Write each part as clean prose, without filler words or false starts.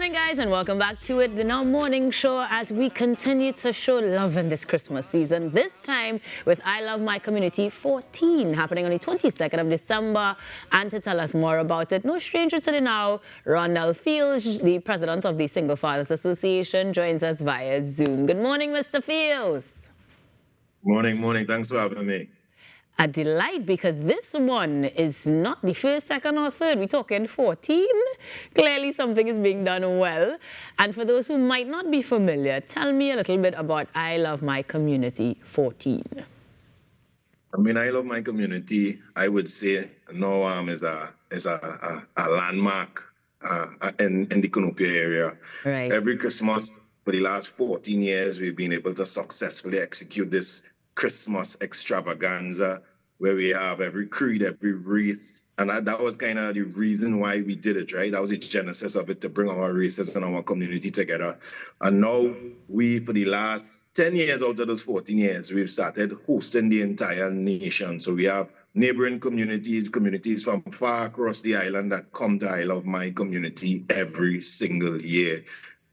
morning, guys, and welcome back to it, the Now Morning Show, as we continue to show love in this Christmas season. This time with I Love My Community 14, happening on the 22nd of December. And to tell us more about it, no stranger to the Now, Rhondall Feeles, the president of the Single Fathers Association, joins us via Zoom. Good morning, Mr. Feeles. Morning. Thanks for having me. A delight, because this one is not the first, second, or third. We're talking 14. Clearly, something is being done well. And for those who might not be familiar, tell me a little bit about I Love My Community 14. I Love My Community, I would say, now is a landmark in the Cunupia area. Right. Every Christmas for the last 14 years, we've been able to successfully execute this Christmas extravaganza where we have every creed, every race. And that was kind of the reason why we did it, right? That was the genesis of it, to bring our races and our community together. And now we, for the last 10 years out of those 14 years, we've started hosting the entire nation. So we have neighboring communities from far across the island that come to I Love My Community every single year.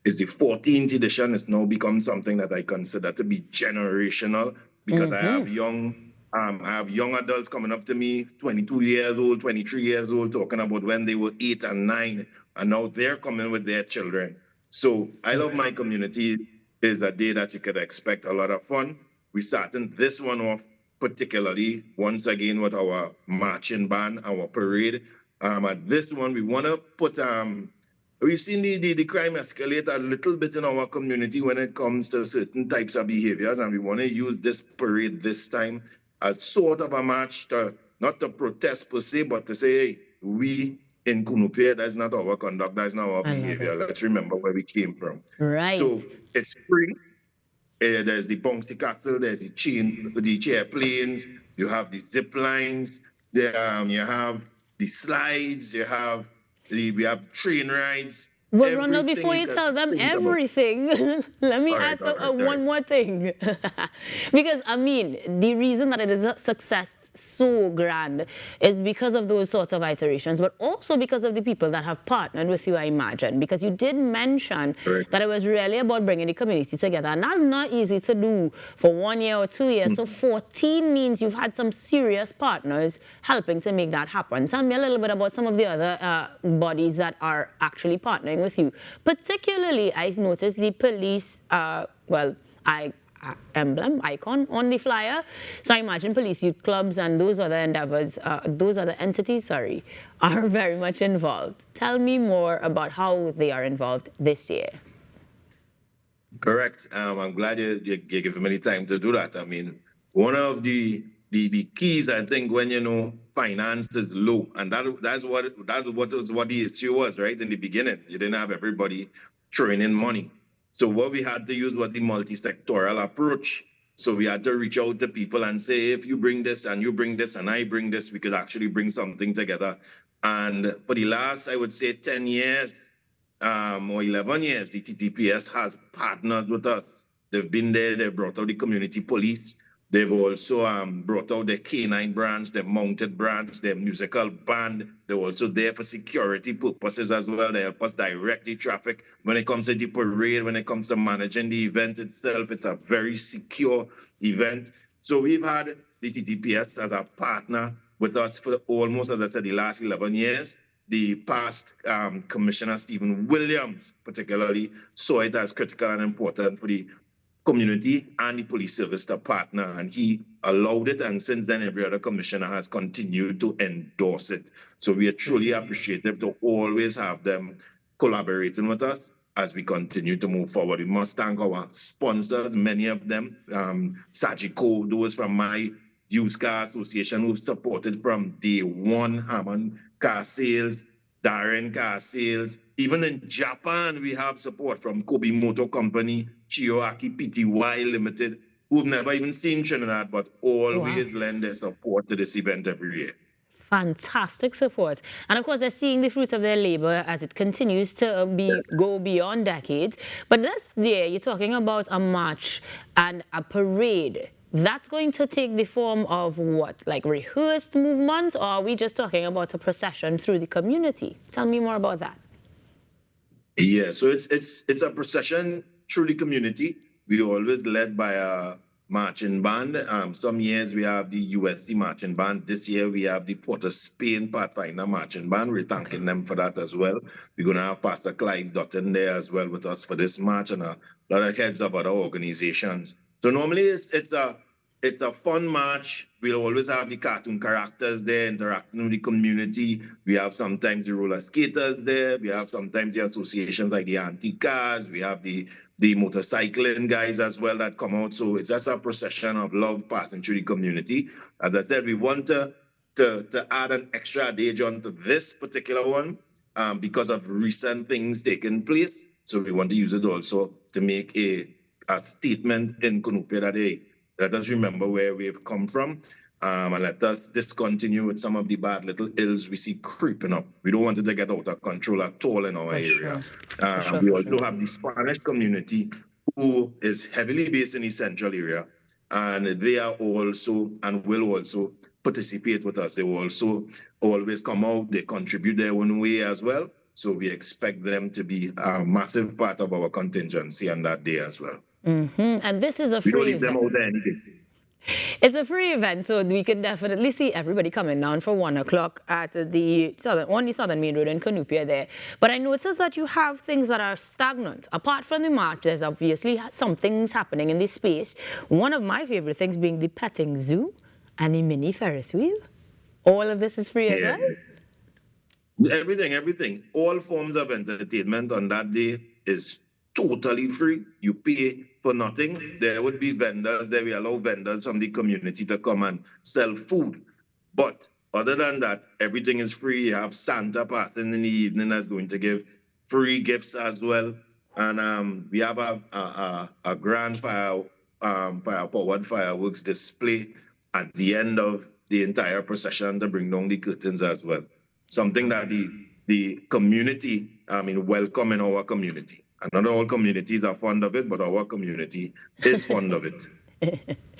It's the 14th edition. It's now become something that I consider to be generational, because I have young adults coming up to me, 22 years old, 23 years old, talking about when they were 8 and 9, and now they're coming with their children. So I Love My Community is a day that you could expect a lot of fun. We're starting this one off particularly, once again, with our marching band, our parade. At this one, we want to put... We've seen the crime escalate a little bit in our community when it comes to certain types of behaviors, and we want to use this parade this time as sort of a march, not to protest per se, but to say, hey, we in Cunupia, that's not our conduct, that's not our behavior. Let's remember where we came from. Right. So it's free. There's the bouncy castle, there's the chair planes, you have the zip lines, you have the slides, we have train rides. Well, Rhondall, before you tell them everything, let me ask one more thing. Because, the reason that it is a success so grand is because of those sorts of iterations, but also because of the people that have partnered with you, I imagine. Because you did mention that it was really about bringing the community together, and that's not easy to do for 1 year or 2 years. So 14 means you've had some serious partners helping to make that happen. Tell me a little bit about some of the other bodies that are actually partnering with you. Particularly, I noticed the police, icon on the flyer. So I imagine police youth clubs and those other endeavors, those other entities, are very much involved. Tell me more about how they are involved this year. Correct. I'm glad you gave me the time to do that. One of the keys, I think, when finance is low, and that's what the issue was, right? In the beginning, you didn't have everybody throwing in money. So what we had to use was the multi-sectoral approach. So we had to reach out to people and say, if you bring this and you bring this and I bring this, we could actually bring something together. And for the last, I would say 10 years or 11 years, the TTPS has partnered with us. They've been there, they've brought out the community police. They've also brought out their canine branch, their mounted branch, their musical band. They're also there for security purposes as well. They help us direct the traffic. When it comes to the parade, when it comes to managing the event itself, it's a very secure event. So we've had the TTPS as a partner with us for almost, as I said, the last 11 years. The past Commissioner Stephen Williams particularly saw it as critical and important for the community and the police service to partner, and he allowed it, and since then every other commissioner has continued to endorse it. So we are truly appreciative to always have them collaborating with us as we continue to move forward. We must thank our sponsors, many of them, Sagico, those from my used car association who supported from day one, Hammond Car Sales, Darren Car Sales. Even in Japan, we have support from Kobe Motor Company, Chiyoaki Pty Limited, who've never even seen Trinidad, but always lend their support to this event every year. Fantastic support. And of course, they're seeing the fruits of their labor as it continues to go beyond decades. But this year, you're talking about a march and a parade. That's going to take the form of what, like rehearsed movements, or are we just talking about a procession through the community? Tell me more about that. Yeah, so it's a procession through the community. We always led by a marching band. Some years we have the USC marching band. This year we have the Port of Spain Pathfinder marching band. We're thanking them for that as well. We're gonna have Pastor Clive Dutton there as well with us for this march and a lot of heads of other organizations. So normally it's a fun march. We'll always have the cartoon characters there interacting with the community. We have sometimes the roller skaters there. We have sometimes the associations like the antique cars. We have the motorcycling guys as well that come out. So it's just a procession of love passing through the community. As I said, we want to add an extra adage onto this particular one because of recent things taking place. So we want to use it also to make a statement in Cunupia that, hey, let us remember where we've come from, and let us discontinue with some of the bad little ills we see creeping up. We don't want it to get out of control at all in our area. We also have the Spanish community who is heavily based in the central area, and they are also and will also participate with us. They will also always come out. They contribute their own way as well. So we expect them to be a massive part of our contingency on that day as well. And this is a free event. We don't leave them out there anything. It's a free event, so we can definitely see everybody coming down for 1 o'clock at the Southern Main Road in Cunupia there. But I noticed that you have things that are stagnant. Apart from the march, there's obviously some things happening in this space. One of my favorite things being the petting zoo and the mini Ferris wheel. All of this is free as well? Everything. All forms of entertainment on that day is totally free. You pay for nothing. There would be vendors there. We allow vendors from the community to come and sell food. But other than that, everything is free. You have Santa passing in the evening that's going to give free gifts as well. And we have a grand fire-powered fireworks display at the end of the entire procession to bring down the curtains as well. Something that the community, welcome in our community. And not all communities are fond of it, but our community is fond of it.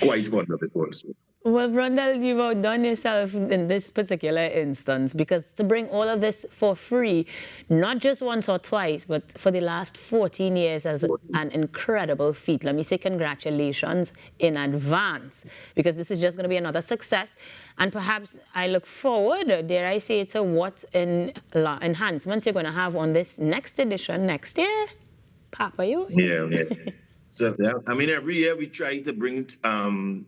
Quite fond of it also. Well, Rhondall, you've outdone yourself in this particular instance, because to bring all of this for free, not just once or twice, but for the last 14 years as an incredible feat. Let me say congratulations in advance, because this is just going to be another success. And perhaps I look forward, dare I say, to what enhancements you're going to have on this next edition next year. Papa, you? Yeah. So, every year we try to bring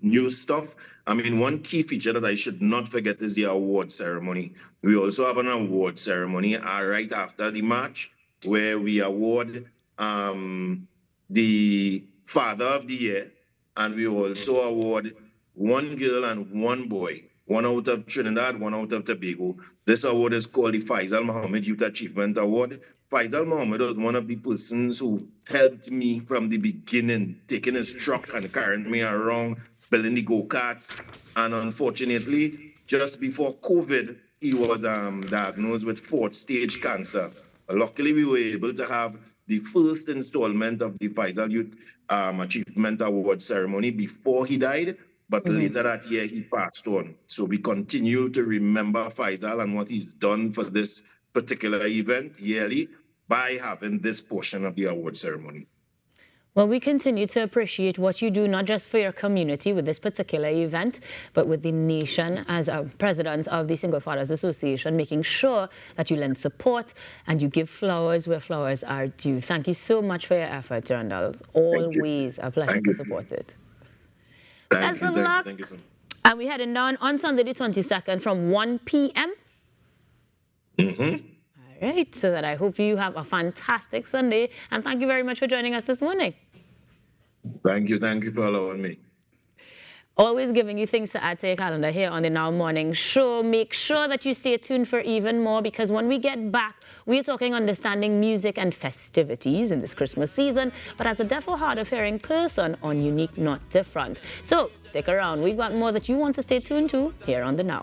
new stuff. One key feature that I should not forget is the award ceremony. We also have an award ceremony right after the march, where we award the Father of the Year, and we also award one girl and one boy, one out of Trinidad, one out of Tobago. This award is called the Faisal Muhammad Youth Achievement Award. Faisal Muhammad was one of the persons who helped me from the beginning, taking his truck and carrying me around, building the go-karts. And unfortunately, just before COVID, he was diagnosed with 4th stage cancer. Luckily, we were able to have the first installment of the Faisal Youth Achievement Award ceremony before he died. But later that year, he passed on. So we continue to remember Faisal and what he's done for this particular event yearly by having this portion of the award ceremony. Well, we continue to appreciate what you do, not just for your community with this particular event, but with the nation as a president of the Single Fathers Association, making sure that you lend support and you give flowers where flowers are due. Thank you so much for your effort, Rhondall. Always a pleasure to support it. Thank you so much. And we're heading down on Sunday the 22nd from 1 p.m. All right, so that I hope you have a fantastic Sunday. And thank you very much for joining us this morning. Thank you for allowing me. Always giving you things to add to your calendar here on the Now Morning Show. Make sure that you stay tuned for even more, because when we get back, we're talking understanding music and festivities in this Christmas season, but as a deaf or hard of hearing person on Unique Not Different. So stick around. We've got more that you want to stay tuned to here on the Now.